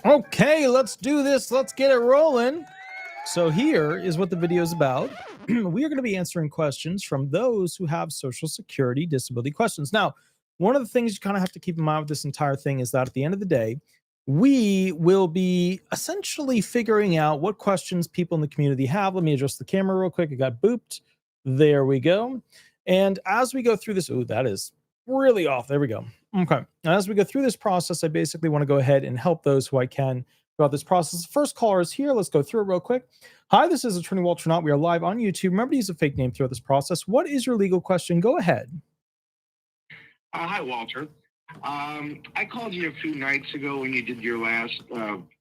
Okay, let's do this. Let's get it rolling. So here is what the video is about. We are going to be answering questions from those who have Social Security disability questions. Now, one of the things you kind of have to keep in mind with this entire thing is that at the end of the day, we will be essentially figuring out what questions people in the community have. Let me adjust the camera real quick. It got booped. There we go. And as we go through this, oh, that is really off. There we go. Okay. And as we go through this process, I basically want to go ahead and help those who I can throughout this process. The first caller is here. Let's go through it real quick. Hi, this is Attorney Walter Hnot. We are live on YouTube. Remember to use a fake name throughout this process. What is your legal question? Go ahead. Hi, Walter. I called you a few nights ago when you did your last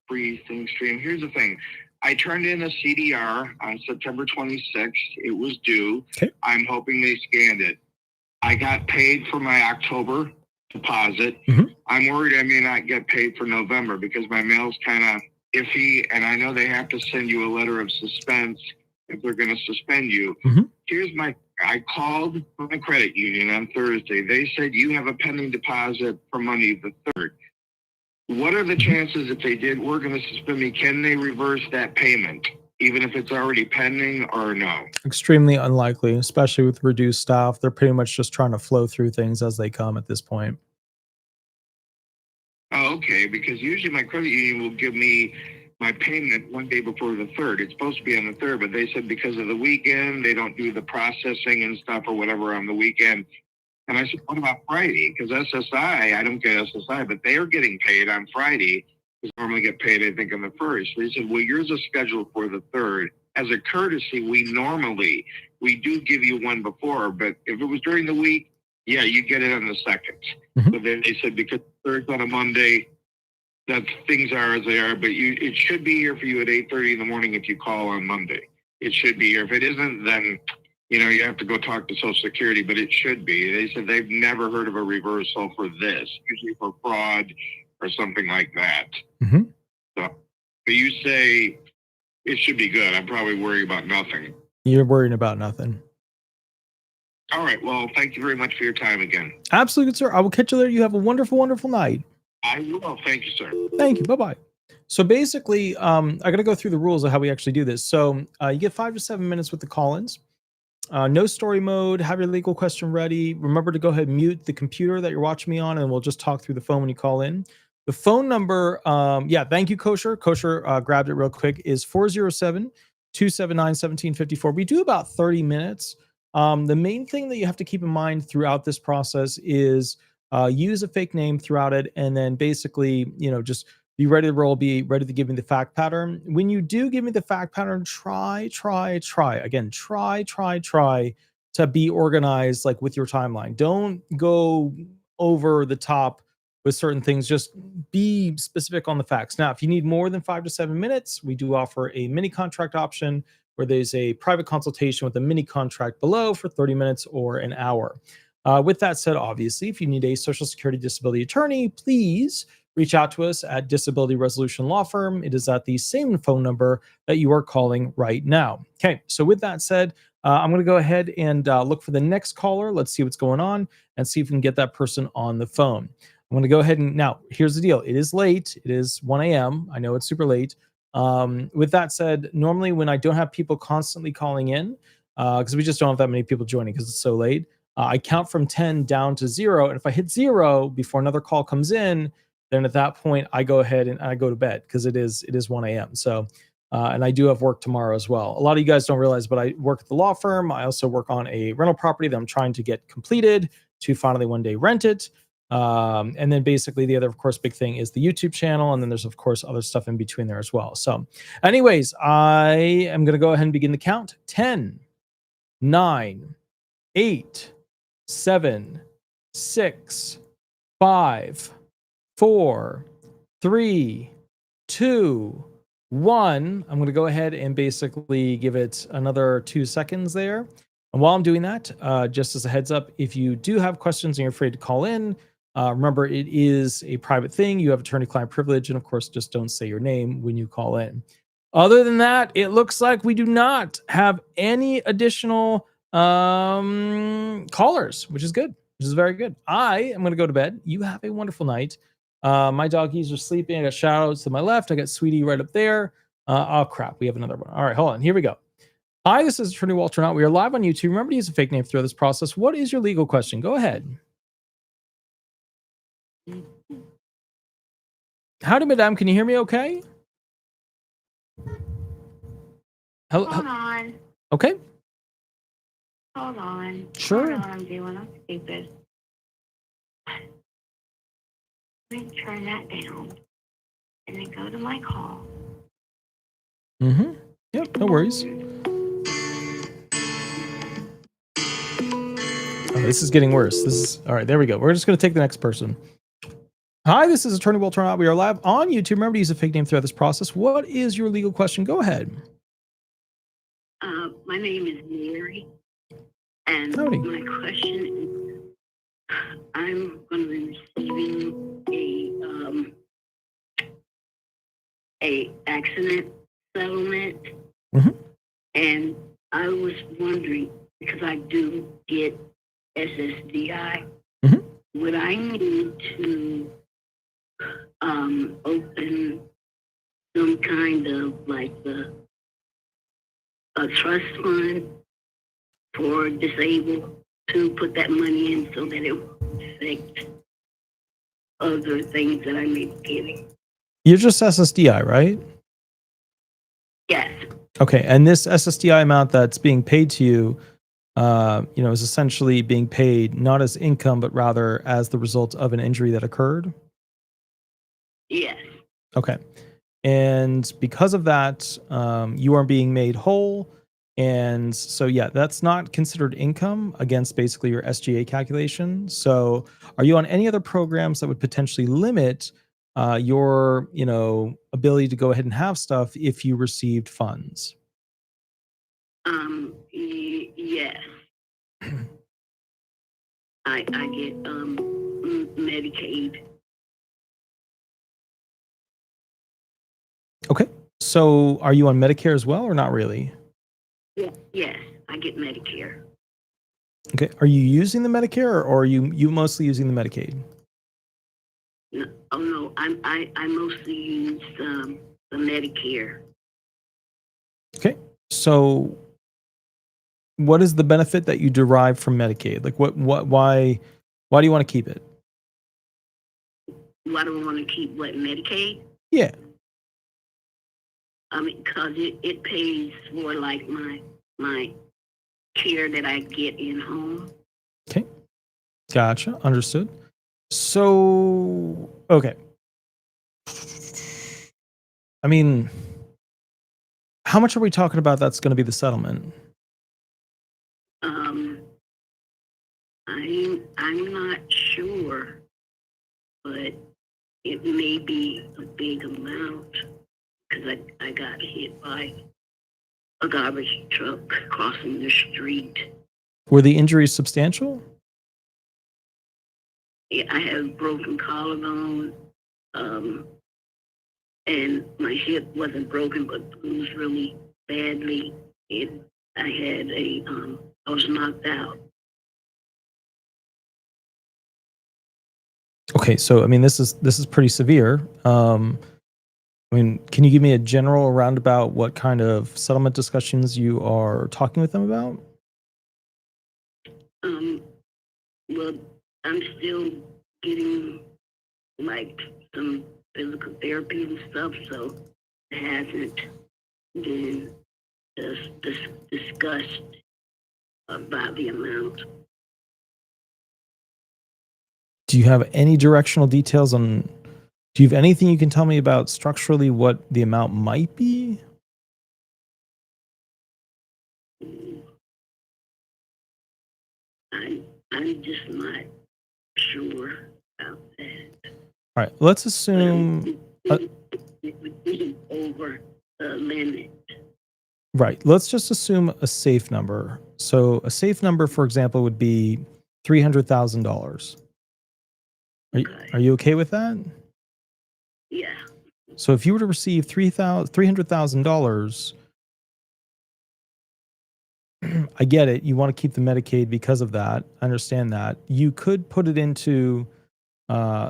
free thing stream. Here's the thing. I turned in a CDR on September 26th. It was due. Okay. I'm hoping they scanned it. I got paid for my October deposit. I'm worried I may not get paid for November because my mail's kind of iffy, and I know they have to send you a letter of suspense if they're going to suspend you. I called from the credit union on Thursday. They said you have a pending deposit for Monday the 3rd. What are the chances if they were going to suspend me, can they reverse that payment, even if it's already pending, or no? Extremely unlikely, especially with reduced staff. They're pretty much just trying to flow through things as they come at this point. Oh, okay, because usually my credit union will give me my payment one day before the 3rd. It's supposed to be on the 3rd, but they said because of the weekend, they don't do the processing and stuff or whatever on the weekend. And I said, what about Friday? Because SSI, I don't get SSI, but they are getting paid on Friday. Because normally get paid, I think, on the 1st. They said, well, yours is scheduled for the 3rd. As a courtesy, we do give you one before, but if it was during the week, yeah, you get it on the 2nd. But then they said because the 3rd's on a Monday, that things are as they are, but it should be here for you at 8:30 in the morning if you call on Monday. It should be here. If it isn't, then you have to go talk to Social Security, but it should be. They said they've never heard of a reversal for this, usually for fraud or something like that. So, but you say it should be good. I'm probably worried about nothing. You're worrying about nothing. All right. Well, thank you very much for your time again. Absolutely, sir. I will catch you later. You have a wonderful, wonderful night. I will. Thank you, sir. Thank you. Bye-bye. So basically, I got to go through the rules of how we actually do this. So you get 5 to 7 minutes with the call-ins. No story mode. Have your legal question ready. Remember to go ahead and mute the computer that you're watching me on, and we'll just talk through the phone when you call in. The phone number, thank you, Kosher. Kosher grabbed it real quick, is 407-279-1754. We do about 30 minutes. The main thing that you have to keep in mind throughout this process is use a fake name throughout it, and then basically, just be ready to roll, be ready to give me the fact pattern. When you do give me the fact pattern, try to be organized, like with your timeline. Don't go over the top with certain things. Just be specific on the facts. Now, if you need more than 5 to 7 minutes, we do offer a mini contract option where there's a private consultation with a mini contract below for 30 minutes or an hour. With that said, obviously, if you need a Social Security disability attorney, please reach out to us at Disability Resolution Law Firm. It is at the same phone number that you are calling right now. Okay, so with that said, I'm going to go ahead and look for the next caller. Let's see what's going on and see if we can get that person on the phone. I'm going to go ahead and now, here's the deal. It is late. It is 1 a.m. I know it's super late. With that said, normally when I don't have people constantly calling in, because we just don't have that many people joining because it's so late, I count from 10 down to 0. And if I hit 0 before another call comes in, then at that point I go ahead and I go to bed because it is 1 a.m. So, and I do have work tomorrow as well. A lot of you guys don't realize, but I work at the law firm. I also work on a rental property that I'm trying to get completed to finally one day rent it. And then basically the other, of course, big thing is the YouTube channel. And then there's, of course, other stuff in between there as well. So anyways, I am going to go ahead and begin the count. 10, 9, 8, 7, 6, 5, 4, 3, 2, 1. I'm going to go ahead and basically give it another 2 seconds there. And while I'm doing that, just as a heads up, if you do have questions and you're afraid to call in, remember it is a private thing. You have attorney-client privilege, and of course, just don't say your name when you call in. Other than that, it looks like we do not have any additional callers, which is good, which is very good. I am going to go to bed. You have a wonderful night. My doggies are sleeping. I got Shadows to my left. I got Sweetie right up there. Oh crap, we have another one. All right, hold on. Here we go. Hi, this is Attorney Walter Hnot. We are live on YouTube. Remember to use a fake name throughout this process. What is your legal question? Go ahead. Howdy, madam. Can you hear me okay? Hold on. Okay. Hold on. Sure. I don't know what I'm doing. I'm stupid. Let me turn that down. And then go to my call. Mm-hmm. Yep, no worries. Oh, this is getting worse. This is all right. There we go. We're just going to take the next person. Hi, this is Attorney Walter Hnot. We are live on YouTube. Remember to use a fake name throughout this process. What is your legal question? Go ahead. My name is Mary. And Howdy. my question is, I'm going to be receiving a accident settlement. Mhm. And I was wondering, because I do get SSDI, Mhm. would I need to open some kind of like a trust fund for disabled to put that money in so that it will affect other things that I may be getting? You're just SSDI, right? Yes. Okay, and this SSDI amount that's being paid to you, is essentially being paid not as income, but rather as the result of an injury that occurred. Yes. Okay, and because of that, you are being made whole, and so yeah, that's not considered income against basically your SGA calculation. So, are you on any other programs that would potentially limit your, ability to go ahead and have stuff if you received funds? Yes. I get Medicaid. Okay. So are you on Medicare as well or not really? Yeah. Yes, I get Medicare. Okay. Are you using the Medicare or are you mostly using the Medicaid? No, oh no, I mostly use the Medicare. Okay. So what is the benefit that you derive from Medicaid? Like why do you want to keep it? Why do I want to keep what, Medicaid? Yeah. I mean, because it pays for like my care that I get in home. Okay. Gotcha. Understood. So, okay. I mean, how much are we talking about that's going to be the settlement? I'm not sure, but it may be a big amount because I got hit by a garbage truck crossing the street. Were the injuries substantial? Yeah, I have broken collarbone, and my hip wasn't broken, but bruised really badly. I was knocked out. Okay, so I mean, this is pretty severe. I mean, can you give me a general roundabout what kind of settlement discussions you are talking with them about? Well, I'm still getting like some physical therapy and stuff, so it hasn't been discussed about the amount. Do you have any directional details on? Do you have anything you can tell me about structurally what the amount might be? I'm just not sure about that. All right, let's assume. It would be over the limit. Right, let's just assume a safe number. So a safe number, for example, would be $300,000. Are you okay with that? Yeah. So if you were to receive $300,000, I get it. You want to keep the Medicaid because of that. I understand that. You could put it into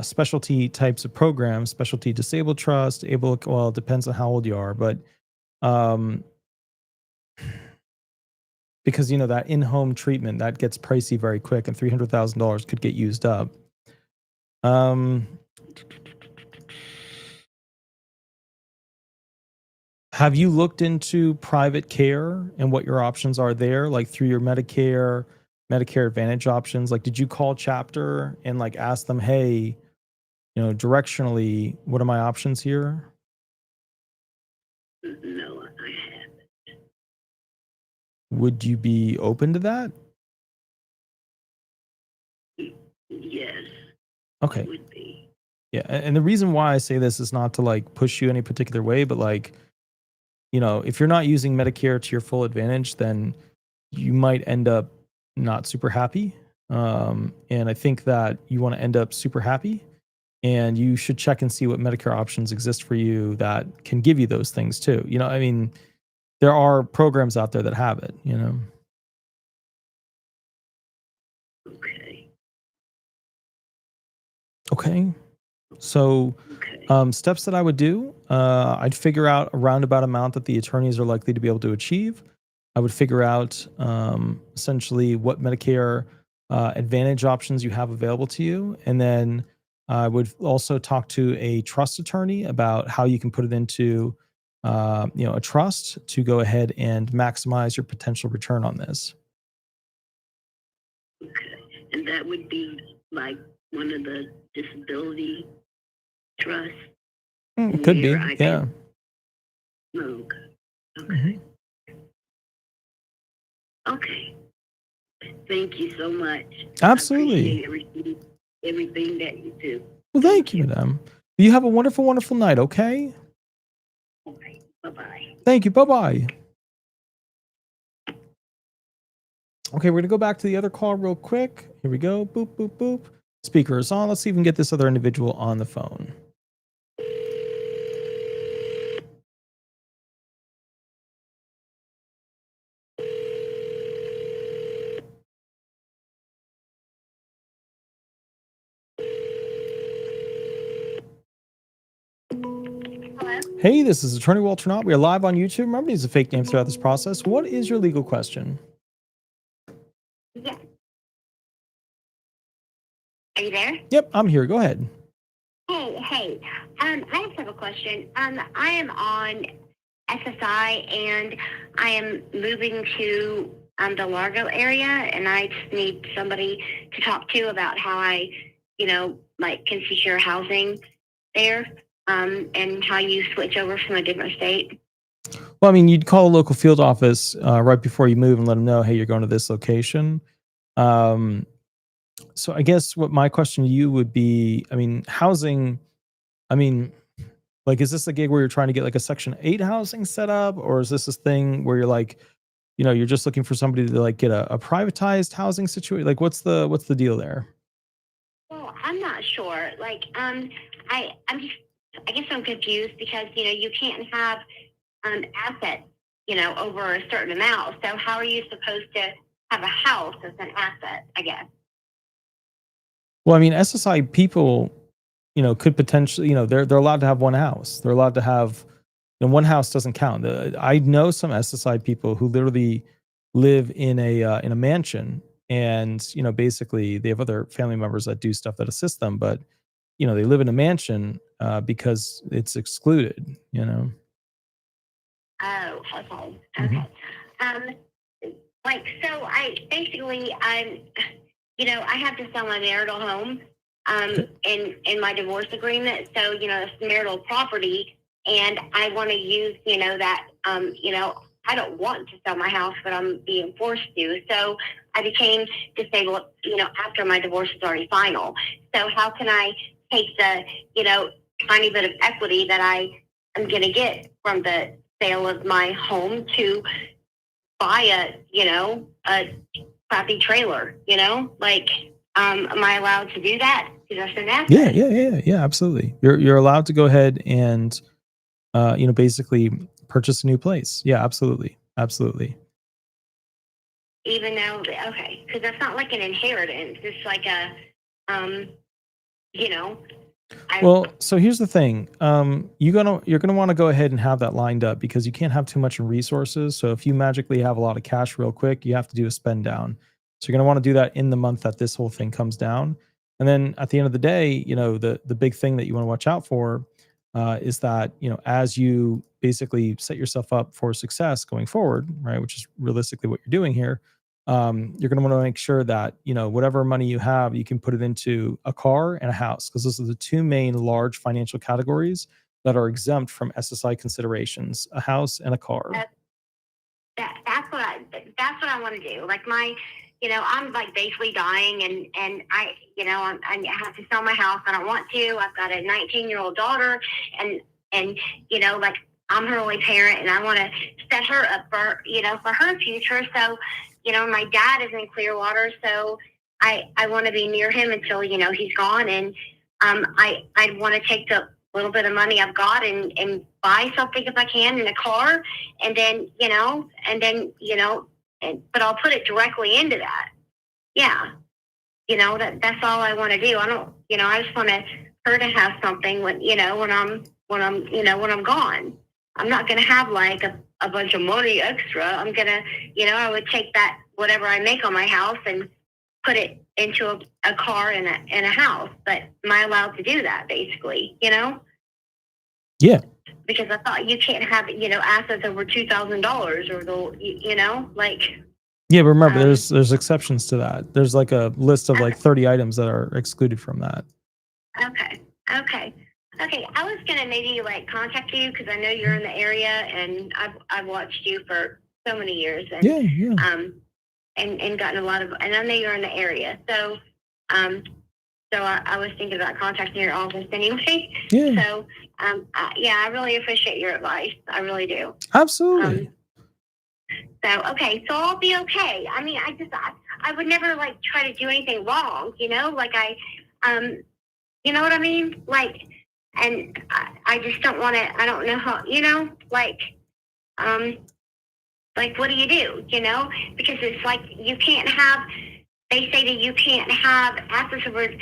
specialty types of programs, specialty disabled trust, well, it depends on how old you are, but um, because that in-home treatment that gets pricey very quick, and $300,000 could get used up. Have you looked into private care and what your options are there, like through your Medicare Advantage options? Like, did you call Chapter and like ask them, hey, directionally, what are my options here? No, I haven't. Would you be open to that? Yes, Okay. it would be. Yeah. And the reason why I say this is not to like push you any particular way, but like, if you're not using Medicare to your full advantage, then you might end up not super happy. And I think that you want to end up super happy, and you should check and see what Medicare options exist for you that can give you those things too. I mean, there are programs out there that have it, Okay. Okay. So, Okay. steps that I would do, I'd figure out a roundabout amount that the attorneys are likely to be able to achieve. I would figure out essentially what Medicare Advantage options you have available to you. And then I would also talk to a trust attorney about how you can put it into a trust to go ahead and maximize your potential return on this. Okay. And that would be like one of the disability trusts. It could be, where I yeah. Oh, okay. Mhm. Okay. Thank you so much. Absolutely. I appreciate everything that you do. Well, thank you, madam. You have a wonderful, wonderful night, okay? Okay. Bye-bye. Thank you. Bye-bye. Okay, we're going to go back to the other call real quick. Here we go. Boop, boop, boop. Speaker is on. Let's see if we can get this other individual on the phone. Hello? Hey, this is Attorney Walter Hnot. We are live on YouTube. Remember, these are fake names throughout this process. What is your legal question? Yeah. Are you there? Yep, I'm here. Go ahead. Hey. I just have a question. I am on SSI and I am moving to the Largo area, and I just need somebody to talk to about how I, can secure housing there, and how you switch over from a different state. Well, I mean, you'd call a local field office right before you move and let them know, hey, you're going to this location. So I guess what my question to you would be, I mean, housing, I mean, like, is this a gig where you're trying to get like a Section 8 housing set up? Or is this thing where you're like, you're just looking for somebody to like get a privatized housing situation? Like, what's the deal there? Well, I'm not sure. Like, I guess I'm confused because, you can't have assets, over a certain amount. So how are you supposed to have a house as an asset, I guess? Well, I mean, SSI people, could potentially, they're allowed to have one house. They're allowed to have, one house doesn't count. I know some SSI people who literally live in a mansion, and basically they have other family members that do stuff that assist them, but they live in a mansion because it's excluded. Oh, okay. Mhm. So I have to sell my marital home, in my divorce agreement. So, it's marital property, and I want to use, that, I don't want to sell my house, but I'm being forced to. So I became disabled, after my divorce is already final. So how can I take the, tiny bit of equity that I am going to get from the sale of my home to buy a crappy trailer, am I allowed to do that? Because that's an asset. Yeah, absolutely. You're allowed to go ahead and basically purchase a new place. Yeah, absolutely. Even though, okay, because that's not like an inheritance. It's like a, you know, I Well, so here's the thing. You're gonna want to go ahead and have that lined up because you can't have too much in resources. So if you magically have a lot of cash real quick, you have to do a spend down. So you're gonna want to do that in the month that this whole thing comes down. And then at the end of the day, the big thing that you want to watch out for is that as you basically set yourself up for success going forward, right? Which is realistically what you're doing here. You're going to want to make sure that whatever money you have, you can put it into a car and a house, because those are the two main large financial categories that are exempt from SSI considerations: a house and a car. that's what I want to do. Like I'm like basically dying, and I have to sell my house. I don't want to. I've got a 19-year-old daughter, and like I'm her only parent, and I want to set her up for her future. So my dad is in Clearwater, so I want to be near him until he's gone, and I want to take the little bit of money I've got and buy something if I can in a car, and then but I'll put it directly into that. Yeah, that's all I want to do. I don't, I just want her to have something when I'm gone. I'm not gonna have like a bunch of money extra. I'm gonna, I would take that whatever I make on my house and put it into a car and a house. But am I allowed to do that? Basically, Yeah. Because I thought you can't have assets over $2,000 or like. Yeah, but remember, there's exceptions to that. There's like a list of like 30 items that are excluded from that. Okay. I was gonna maybe like contact you because I know you're in the area, and I've watched you for so many years, and and gotten a lot of, and I know you're in the area, so I was thinking about contacting your office anyway. Yeah. So I really appreciate your advice. I really do. Absolutely. So so I'll be okay. I mean, I would never like try to do anything wrong, like you know what I mean? Like, and I just don't want to, I don't know how, like what do you do, because it's like, you can't have, they say that you can't have assets over, and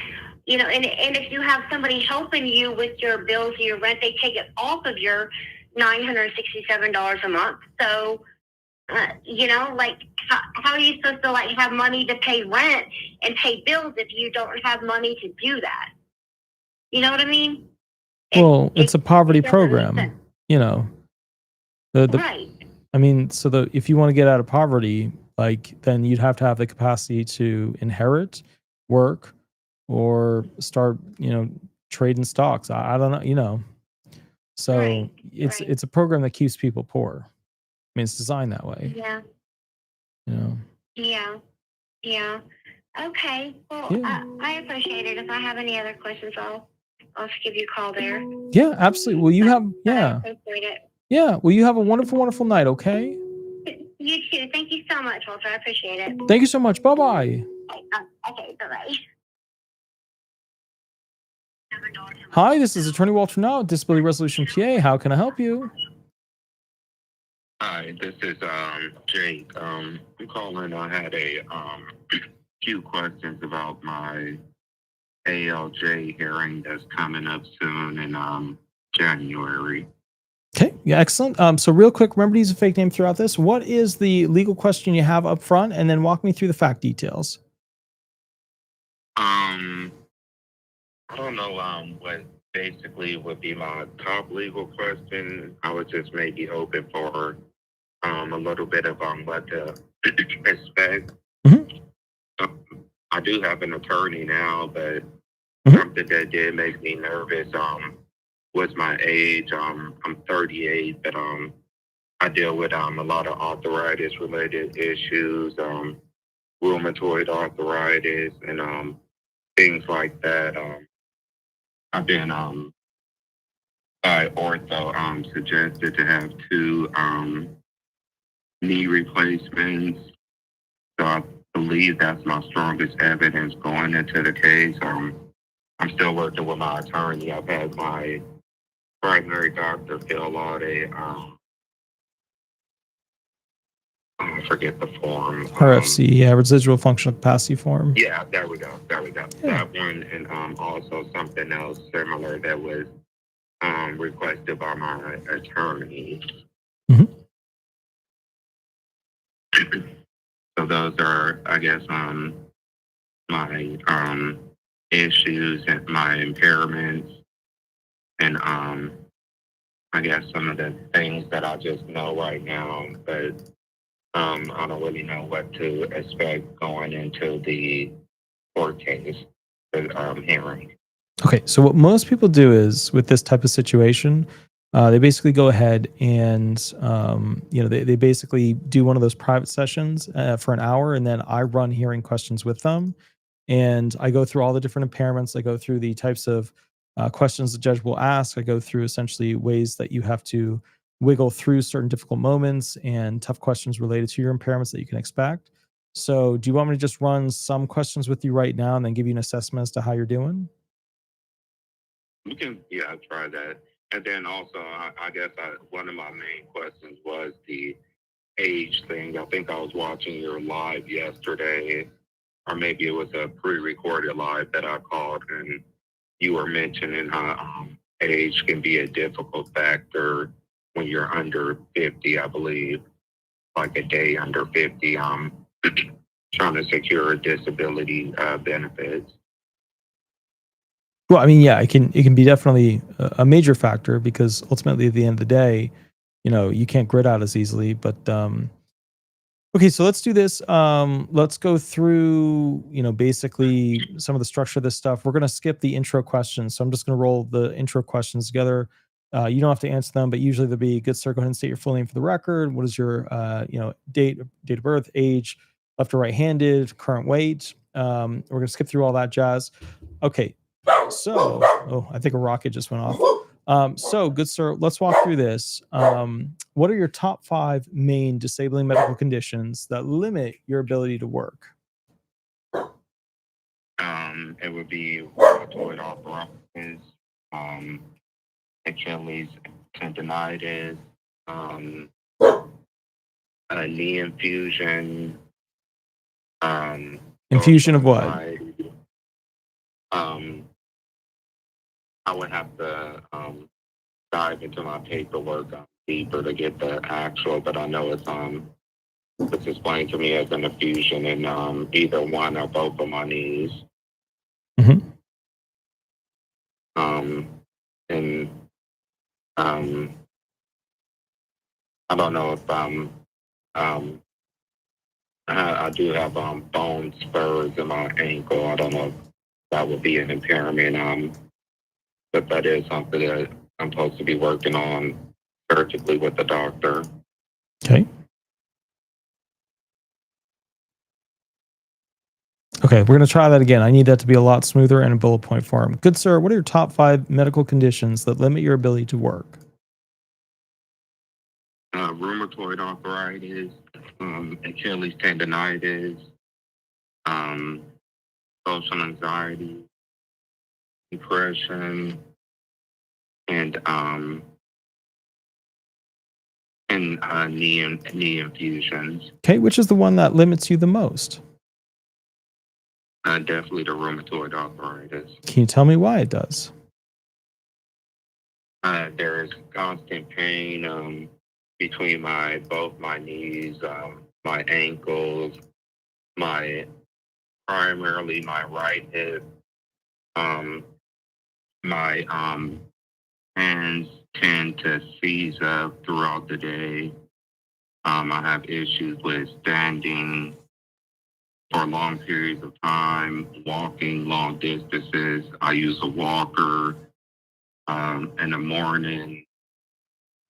if you have somebody helping you with your bills or your rent, they take it off of your $967 a month. So, like how are you supposed to like have money to pay rent and pay bills if you don't have money to do that? You know what I mean? Well, it's a poverty program, Right. I mean, so if you want to get out of poverty, like, then you'd have to have the capacity to inherit, work, or start, trading stocks. I don't know, So Right. it's a program that keeps people poor. I mean, it's designed that way. Yeah. Yeah. Okay. Well, Yeah. I appreciate it. If I have any other questions, I'll just give you a call there. Yeah, absolutely. Well, you have, I appreciate it. Yeah. Well, you have a wonderful, wonderful night. Okay. You too. Thank you so much, Walter. I appreciate it. Thank you so much. Bye-bye. Okay. Bye-bye. Hi, this is Attorney Walter Hnot, Disability Resolution PA. How can I help you? Hi, this is Jake. I'm calling. I had a few questions about my ALJ hearing that's coming up soon in January. Okay, yeah, excellent. So real quick, remember to use a fake name throughout this. What is the legal question you have up front, and then walk me through the fact details. I don't know what basically would be my top legal question. I was just maybe hoping for a little bit of what to expect. I do have an attorney now, but something that did make me nervous was my age. I'm 38, but I deal with a lot of arthritis related issues, rheumatoid arthritis, and things like that. I've been by ortho suggested to have 2 knee replacements. So I believe that's my strongest evidence going into the case. I'm still working with my attorney. I've had my primary doctor fill out I forget the form. RFC, yeah, residual functional capacity form. Yeah, there we go. Yeah. That one, and also something else similar that was requested by my attorney. Mhm. So those are, I guess, my issues and my impairments, and I guess some of the things that I just know right now, but I don't really know what to expect going into the court case, the hearing. Okay, so what most people do is with this type of situation, they basically go ahead and they basically do one of those private sessions for an hour, and then I run hearing questions with them, and I go through all the different impairments. I go through the types of questions the judge will ask. I go through essentially ways that you have to wiggle through certain difficult moments and tough questions related to your impairments that you can expect. So, do you want me to just run some questions with you right now and then give you an assessment as to how you're doing? We can, yeah, try that. And then also, I guess one of my main questions was the age thing. I think I was watching your live yesterday, or maybe it was a pre-recorded live that I called, and you were mentioning how age can be a difficult factor when you're under 50, I believe, like a day under 50, trying to secure disability benefits. Well, I mean, yeah, it can be definitely a major factor because ultimately at the end of the day, you can't grit out as easily. But okay, so let's do this. Let's go through, basically some of the structure of this stuff. We're gonna skip the intro questions, so I'm just gonna roll the intro questions together. You don't have to answer them, but usually there'll be good. Sir, go ahead and state your full name for the record. What is your date of birth, age, left or right-handed, current weight. We're gonna skip through all that jazz. Okay, so, oh, I think a rocket just went off. So, good sir, let's walk through this. What are your top 5 main disabling medical conditions that limit your ability to work? It would be rheumatoid arthritis, Achilles tendonitis, a knee infusion. Infusion of what? I would have to dive into my paperwork deeper to get the actual, but I know it's explained to me as an infusion in either one or both of my knees. Mm-hmm. And I don't know if I do have bone spurs in my ankle. I don't know if that would be an impairment. But that is something that I'm supposed to be working on surgically with the doctor. Okay. Okay, we're going to try that again. I need that to be a lot smoother and in bullet point form. Good sir, what are your top 5 medical conditions that limit your ability to work? Rheumatoid arthritis, Achilles tendonitis, social anxiety, depression, and knee infusions. Okay, which is the one that limits you the most? Definitely the rheumatoid arthritis. Can you tell me why it does? There's constant pain between both my knees, my ankles, primarily my right hip. My hands tend to seize up throughout the day. I have issues with standing for long periods of time, walking long distances. I use a walker. In the morning,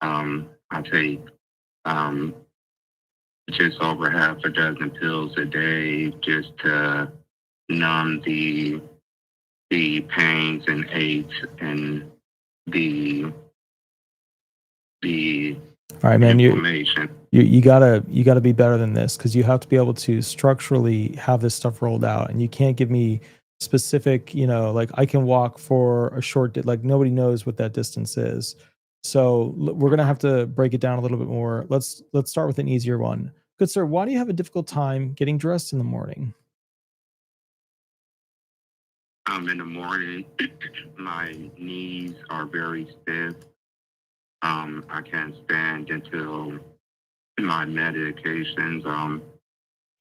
I take just over half a dozen pills a day just to numb the pains and aches and the All right, man, inflammation. you gotta be better than this because you have to be able to structurally have this stuff rolled out, and you can't give me specific, like I can walk for a short, like nobody knows what that distance is. So we're gonna have to break it down a little bit more. Let's start with an easier one. Good Good sir, why do you have a difficult time getting dressed in the morning? In the morning, my knees are very stiff. I can't stand until my medications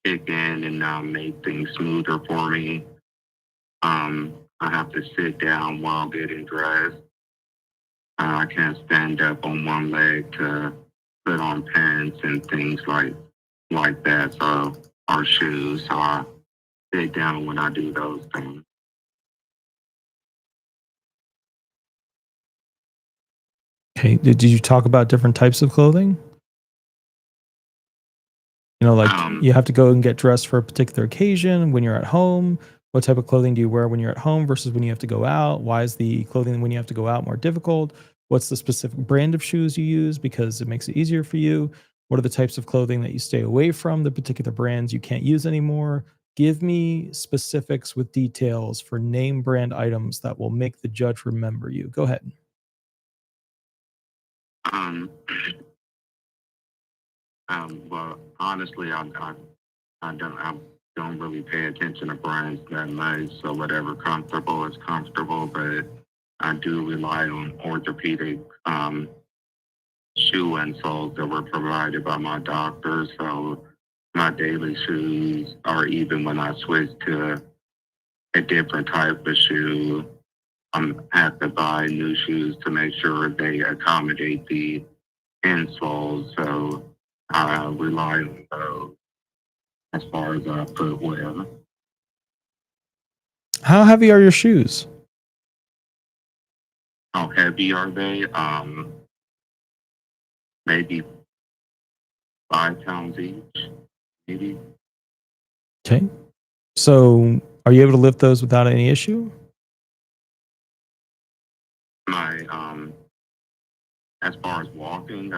kick in and make things smoother for me. I have to sit down while getting dressed. I can't stand up on one leg to put on pants and things like that. So, or shoes. So I sit down when I do those things. Okay. Did you talk about different types of clothing? Like Um, you have to go and get dressed for a particular occasion when you're at home. What type of clothing do you wear when you're at home versus when you have to go out? Why is the clothing when you have to go out more difficult? What's the specific brand of shoes you use because it makes it easier for you? What are the types of clothing that you stay away from, the particular brands you can't use anymore? Give me specifics with details for name brand items that will make the judge remember you. Go ahead. um, well, honestly, I don't really pay attention to brands that much. So whatever comfortable is comfortable, but I do rely on orthopedic shoe insoles that were provided by my doctor. So my daily shoes, or even when I switch to a different type of shoe, I have to buy new shoes to make sure they accommodate the insoles. So I rely on those as far as footwear. How heavy are your shoes? How heavy are they? Maybe 5 pounds each, maybe. Okay. So are you able to lift those without any issue? My as far as walking,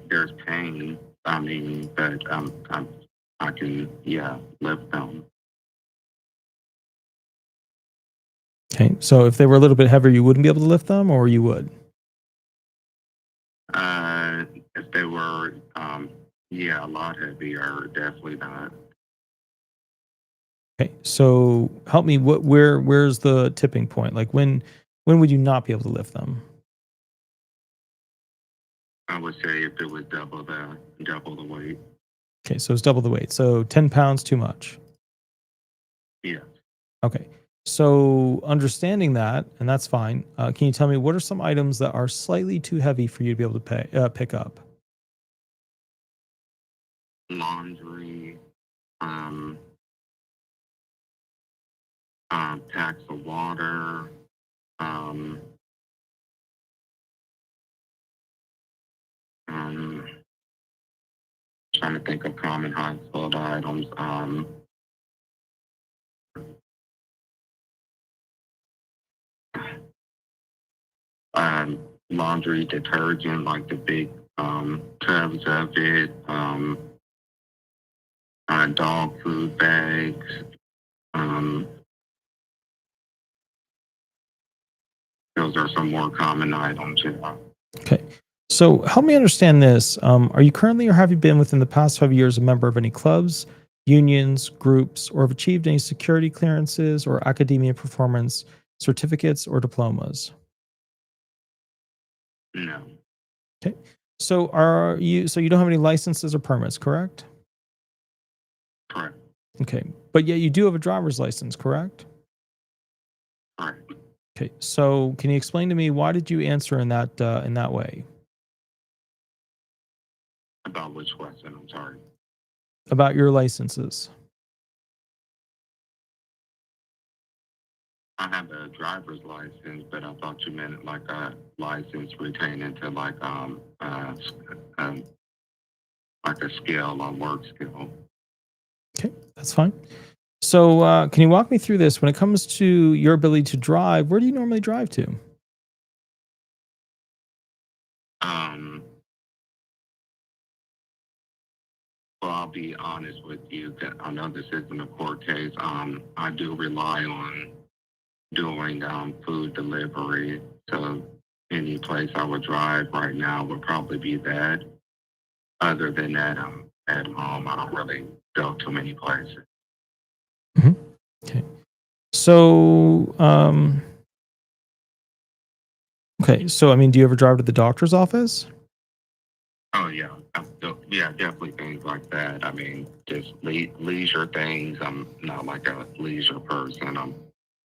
there's pain. I mean, but I can, yeah, lift them. Okay. So if they were a little bit heavier, you wouldn't be able to lift them, or you would? If they were, yeah, a lot heavier, definitely not. Okay. So help me. Where's the tipping point? Like when would you not be able to lift them? I would say if it was double the weight. Okay. So it's double the weight. So 10 pounds too much. Yeah. Okay. So understanding that, and that's fine. Can you tell me what are some items that are slightly too heavy for you to be able to pick up? Laundry, um, packs of water, um, um, trying to think of common household items. Laundry detergent, like the big tubs of it, dog food bags. Um, those are some more common items. Yeah. Okay. So help me understand this. Are you currently or have you been within the past 5 years a member of any clubs, unions, groups, or have achieved any security clearances or academia performance certificates or diplomas? No. Okay. So you don't have any licenses or permits, correct? Correct. Okay. But yet you do have a driver's license, correct? Correct. Okay. So can you explain to me why did you answer in that way? About which question? I'm sorry. About your licenses. I have a driver's license, but I thought you meant like a license pertaining to like a skill or work skill. Okay, that's fine. So can you walk me through this? When it comes to your ability to drive, where do you normally drive to? Well, I'll be honest with you. That I know this isn't a court case. I do rely on doing food delivery. So any place I would drive right now would probably be that. other than that, I'm at home. I don't really go to many places. Okay. So, okay. So, I mean, do you ever drive to the doctor's office? Oh yeah, yeah, definitely things like that. I mean, just leisure things. I'm not like a leisure person. I'm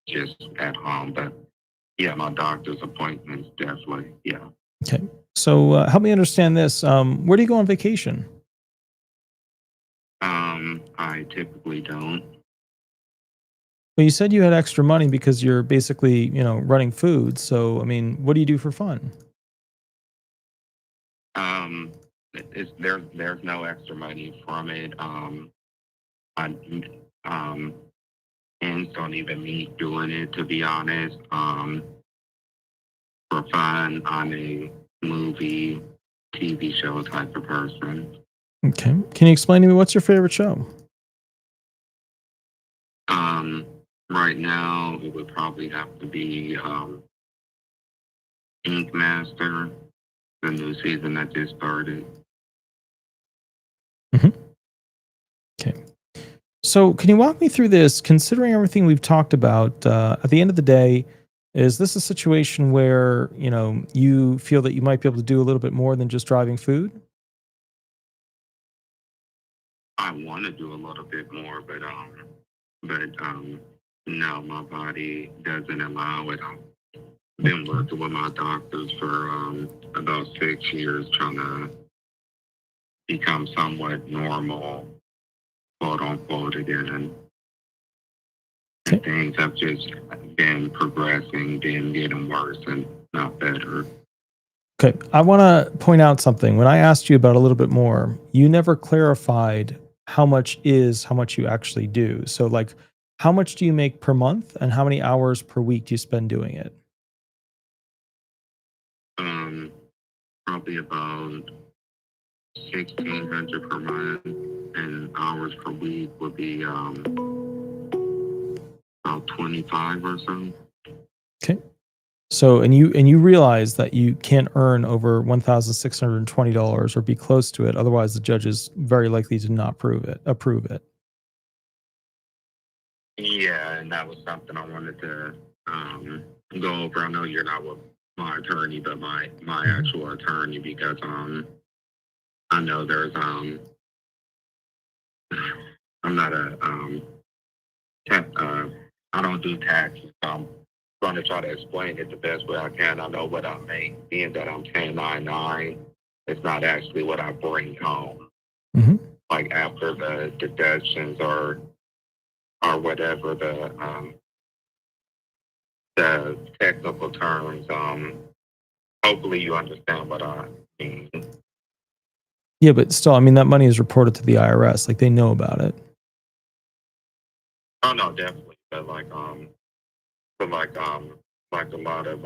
just at home. But yeah, my doctor's appointments definitely. Yeah. Okay. So, help me understand this. Where do you go on vacation? I typically don't. Well, you said you had extra money because you're basically, running food. So, I mean, what do you do for fun? Um, there's no extra money from it. I ends don't even me doing it, to be honest. For fun, I'm a movie, TV show type of person. Okay. Can you explain to me what's your favorite show? Right now it would probably have to be Ink Master, the new season that just started. Okay. So, can you walk me through this? Considering everything we've talked about, at the end of the day, is this a situation where you feel that you might be able to do a little bit more than just driving food? I want to do a little bit more, but no, my body doesn't allow it. I've been working with my doctors for about 6 years, trying to become somewhat normal, quote unquote, again. And things have just been progressing, been getting worse and not better. Okay. I want to point out something. When I asked you about a little bit more, you never clarified how much you actually do. So, like, how much do you make per month and how many hours per week do you spend doing it? Probably about 1,600 per month, and hours per week would be about 25 or so. Okay. So, and you realize that you can't earn over $1,620 or be close to it. Otherwise, the judge is very likely to not approve it. Yeah, and that was something I wanted to go over. I know you're not with my attorney, but my actual attorney, because I know there's I'm not a I don't do taxes. I'm going to try to explain it the best way I can. I know what I make, being that I'm 1099. It's not actually what I bring home. Mm-hmm. Like after the deductions or whatever the technical terms. Hopefully you understand what I mean. Yeah, but still, I mean, that money is reported to the IRS. Like, they know about it. Oh no, definitely. But like a lot of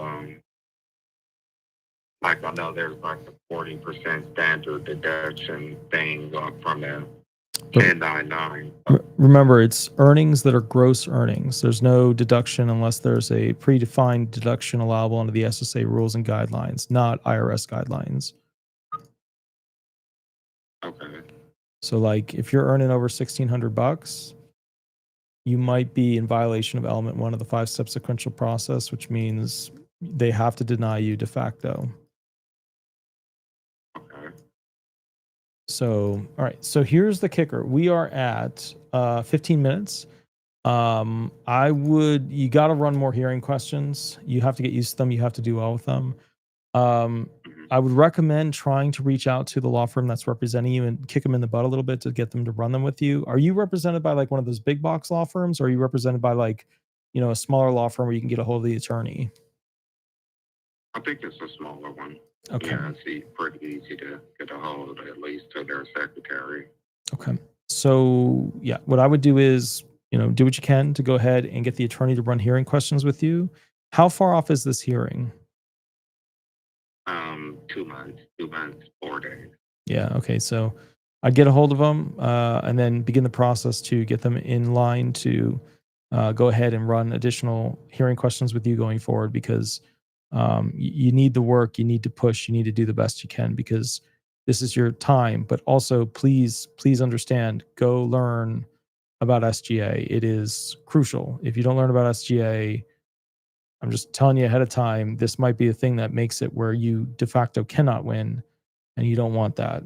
like I know there's like the 40% standard deduction thing from the 1099. Remember, it's earnings that are gross earnings. There's no deduction unless there's a predefined deduction allowable under the SSA rules and guidelines, not IRS guidelines. Okay. So, like, if you're earning over $1,600, you might be in violation of element 1 of the 5-step sequential process, which means they have to deny you de facto. Okay. So, all right. So here's the kicker. We are at 15 minutes. You got to run more hearing questions. You have to get used to them. You have to do well with them. I would recommend trying to reach out to the law firm that's representing you and kick them in the butt a little bit to get them to run them with you. Are you represented by like one of those big box law firms, or are you represented by like, a smaller law firm where you can get a hold of the attorney? I think it's a smaller one. Okay. Yeah, it's pretty easy to get a hold of, at least to their secretary. Okay. So yeah, what I would do is, do what you can to go ahead and get the attorney to run hearing questions with you. How far off is this hearing? 2 months, 4 days. Yeah. Okay. So I'd get a hold of them and then begin the process to get them in line to go ahead and run additional hearing questions with you going forward, because you need the work, you need to push, you need to do the best you can, because this is your time, but also please understand, go learn about SGA. It is crucial. If you don't learn about SGA, I'm just telling you ahead of time, this might be a thing that makes it where you de facto cannot win, and you don't want that.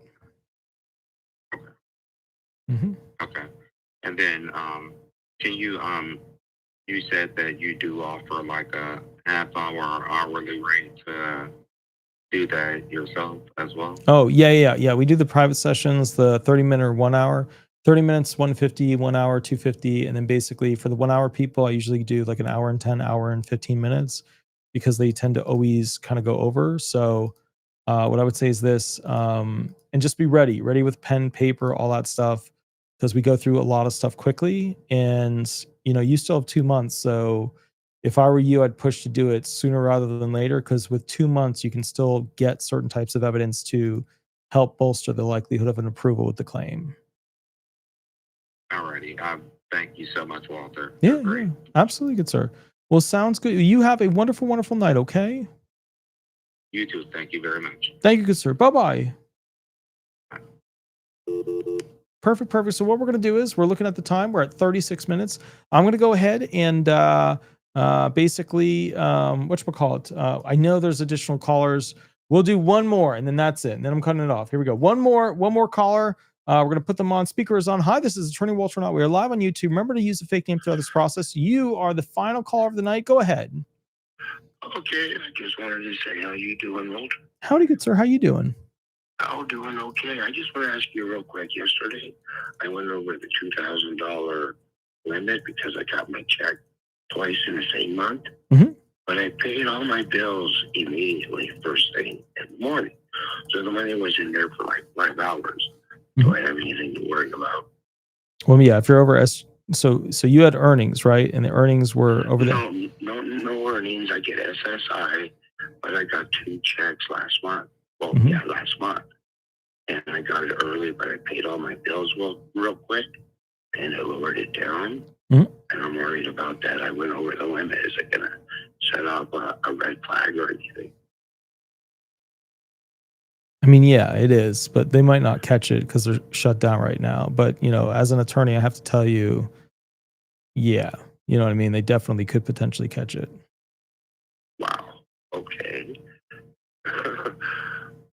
Okay. And then can you you said that you do offer like a half hour or hourly rate to do that yourself as well? Oh, yeah. We do the private sessions, the 30-minute or 1 hour. 30 minutes, 150, 1 hour, 250. And then basically for the 1 hour people, I usually do like an hour and 10, hour and 15 minutes because they tend to always kind of go over. So what I would say is this, and just be ready with pen, paper, all that stuff, because we go through a lot of stuff quickly. And, you still have 2 months. So if I were you, I'd push to do it sooner rather than later, because with 2 months, you can still get certain types of evidence to help bolster the likelihood of an approval with the claim. Alrighty. Thank you so much, Walter. Yeah, absolutely, good sir. Well, sounds good. You have a wonderful, wonderful night, okay? You too. Thank you very much. Thank you, good sir. Bye-bye. Perfect. So what we're going to do is we're looking at the time. We're at 36 minutes. I'm going to go ahead and basically, whatchamacallit? I know there's additional callers. We'll do one more, and then that's it. And then I'm cutting it off. Here we go. One more caller. We're going to put them on. Speaker is on. Hi, this is Attorney Walter Hnot. We are live on YouTube. Remember to use a fake name throughout this process. You are the final caller of the night. Go ahead. Okay, I just wanted to say, how you doing, Walter? Howdy, good sir. How you doing? Oh, doing okay. I just want to ask you real quick. Yesterday, I went over the $2,000 limit because I got my check twice in the same month. Mm-hmm. But I paid all my bills immediately, first thing in the morning. So the money was in there for like 5 hours. Do I have anything to worry about? Well, yeah, if you're over so you had earnings, right? And the earnings were over there. No earnings. I get SSI, but I got 2 checks last month. Well, last month. And I got it early, but I paid all my bills real quick, and it lowered it down. And I'm worried about that. I went over the limit. Is it going to set off a red flag or anything? I mean, yeah, it is, but they might not catch it because they're shut down right now. But, as an attorney, I have to tell you, yeah, you know what I mean? They definitely could potentially catch it. Wow. Okay.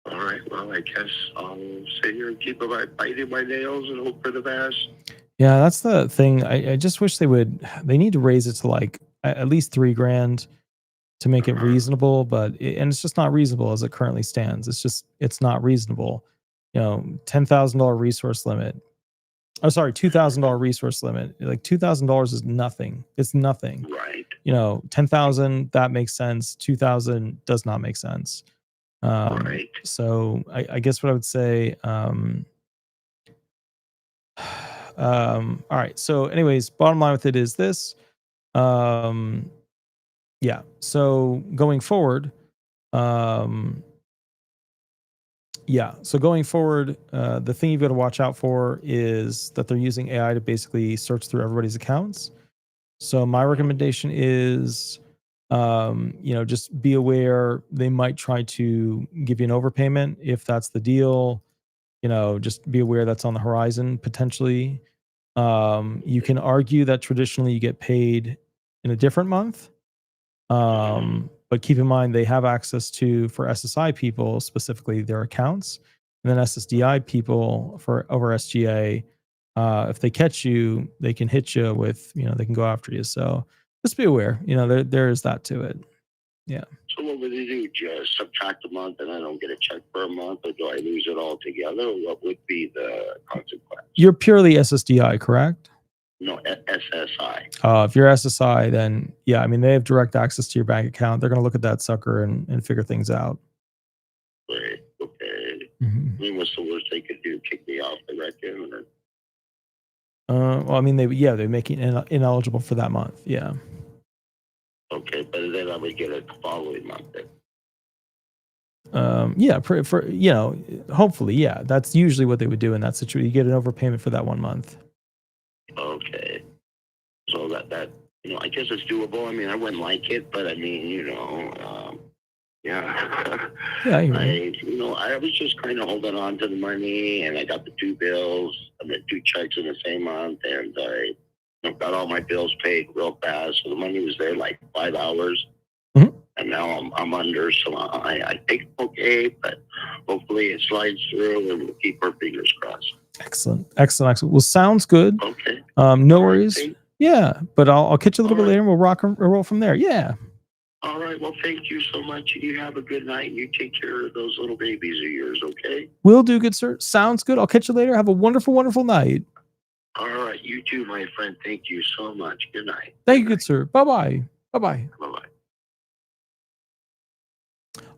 All right. Well, I guess I'll sit here and keep biting my nails and hope for the best. Yeah, that's the thing. I just wish they need to raise it to like at least $3,000 to make it reasonable, and it's just not reasonable as it currently stands. It's not reasonable. $10,000 resource limit. Oh, sorry, $2,000 resource limit. Like $2,000 is nothing. It's nothing. Right. 10,000, that makes sense. 2,000 does not make sense. Right. So I guess what I would say, all right. So anyways, bottom line with it is this. Yeah. So going forward, the thing you've got to watch out for is that they're using AI to basically search through everybody's accounts. So my recommendation is, just be aware they might try to give you an overpayment if that's the deal. Just be aware that's on the horizon potentially. You can argue that traditionally you get paid in a different month. But keep in mind they have access to, for SSI people specifically, their accounts, and then SSDI people for over SGA. If they catch you, they can hit you with, they can go after you. So just be aware, there is that to it. Yeah. So what would they do? Just subtract a month and I don't get a check for a month, or do I lose it all together? What would be the consequence? You're purely SSDI, correct? No, SSI. If you're SSI, then yeah, I mean, they have direct access to your bank account. They're going to look at that sucker and figure things out. Right. Okay. Mm-hmm. I mean, what's the worst they could do? Kick me off the record? Well, I mean, they make it ineligible for that month. Yeah. Okay, but then I would get it the following month then. Yeah, for hopefully, yeah. That's usually what they would do in that situation. You get an overpayment for that 1 month. Okay. So that I guess it's doable. I mean, I wouldn't like it, but I mean, Yeah. Yeah, I hear you. I was just kind of holding on to the money, and I got the 2 bills, I got 2 checks in the same month, and I got all my bills paid real fast. So the money was there like 5 hours, Mhm. and now I'm under. So I think okay, but hopefully it slides through, and we'll keep our fingers crossed. Excellent. Well, sounds good. Okay. No All right, worries. thank- Yeah, but I'll catch you a little All bit right. later and we'll rock and roll from there. Yeah. All right. Well, thank you so much. You have a good night. You take care of those little babies of yours, okay? Will do, good sir. Sounds good. I'll catch you later. Have a wonderful, wonderful night. All right. You too, my friend. Thank you so much. Good night. Thank you, good sir. Bye-bye. Bye-bye. Bye-bye.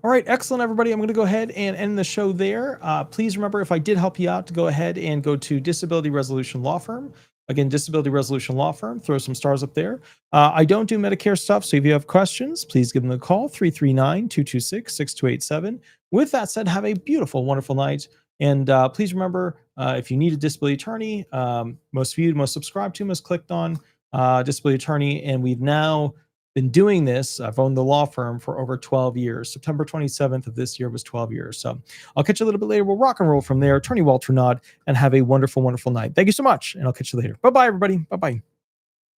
All right, excellent, everybody. I'm going to go ahead and end the show there. Please remember, if I did help you out, to go ahead and go to Disability Resolution Law Firm. Again, Disability Resolution Law Firm. Throw some stars up there. I don't do Medicare stuff, so if you have questions, please give them a call, 339-226-6287. With that said, have a beautiful, wonderful night. And please remember, if you need a disability attorney, most viewed, most subscribed to, most clicked on disability attorney, and we've now been doing this. I've owned the law firm for over 12 years. September 27th of this year was 12 years. So I'll catch you a little bit later. We'll rock and roll from there. Attorney Walter Hnot, and have a wonderful, wonderful night. Thank you so much, and I'll catch you later. Bye-bye, everybody. Bye-bye.